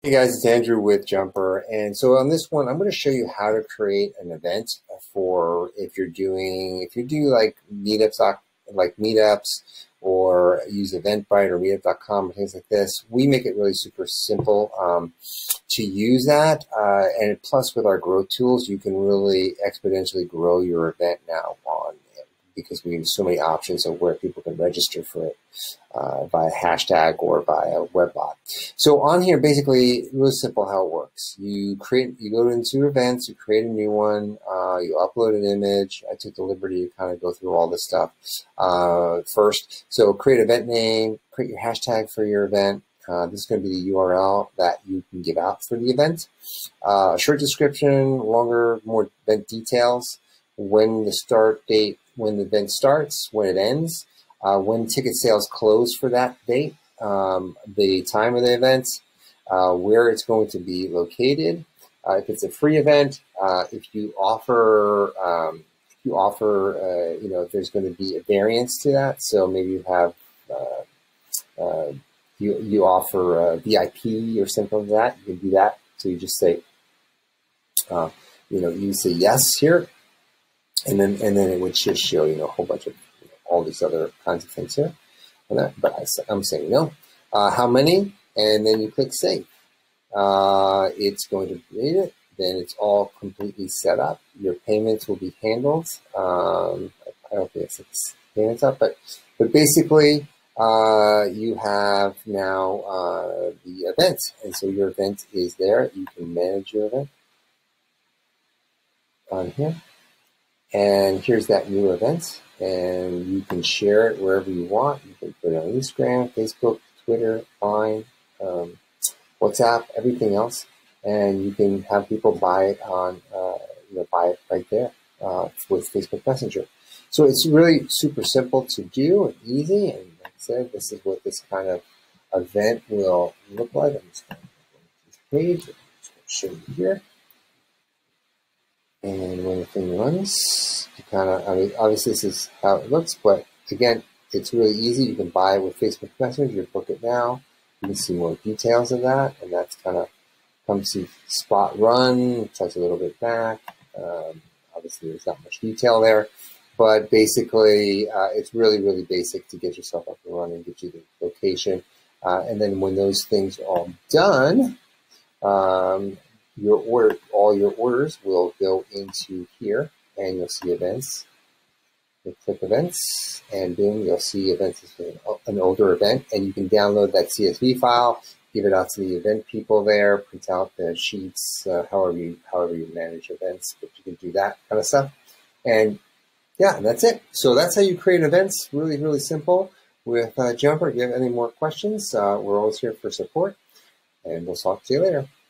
Hey guys, it's Andrew with Jumper. And so on this one, I'm going to show you how to create an event for if you do like meetups or use Eventbrite or meetup.com or things like this. We make it really super simple to use that. And plus with our growth tools, you can really exponentially grow your event now because we have so many options of where people can register for it via hashtag or via webbot. So on here, basically, really simple how it works. You go into events, you create a new one, you upload an image. I took the liberty to kind of go through all this stuff first. So create event name, create your hashtag for your event. This is going to be the URL that you can give out for the event. Short description, longer, more event details, when the start date, when the event starts, when it ends, when ticket sales close for that date, the time of the event, where it's going to be located, if it's a free event, if you offer, if there's going to be a variance to that. So maybe you have, you offer VIP or something like that. You can do that. So you just say, you say yes here. And then it would just show a whole bunch of all these other kinds of things here. But I'm saying no. How many? And then you click save. It's going to create it. Then it's all completely set up. Your payments will be handled. I don't think it's payments up, but basically you have now the event, and so your event is there. You can manage your event on here. And here's that new event, and you can share it wherever you want. You can put it on Instagram, Facebook, Twitter, Vine, WhatsApp, everything else, and you can have people buy it on, buy it right there with Facebook Messenger. So it's really super simple to do and easy. And like I said, this is what this kind of event will look like. I'm just going to go to this page. I'm just going to show you here. And when the thing runs, you obviously this is how it looks, but again, it's really easy. You can buy with Facebook Messenger, you book it now. You can see more details of that, and that's kind of, come see spot run, touch a little bit back. Obviously there's not much detail there, but basically it's really, really basic to get yourself up and running, get you the location. And then when those things are all done, all your orders will go into here, and you'll see events. You click events, and boom, you'll see events as an older event, and you can download that CSV file, give it out to the event people there, print out the sheets, however you manage events, but you can do that kind of stuff. And yeah, that's it. So that's how you create events. Really, really simple with Jumper. If you have any more questions, we're always here for support, and we'll talk to you later.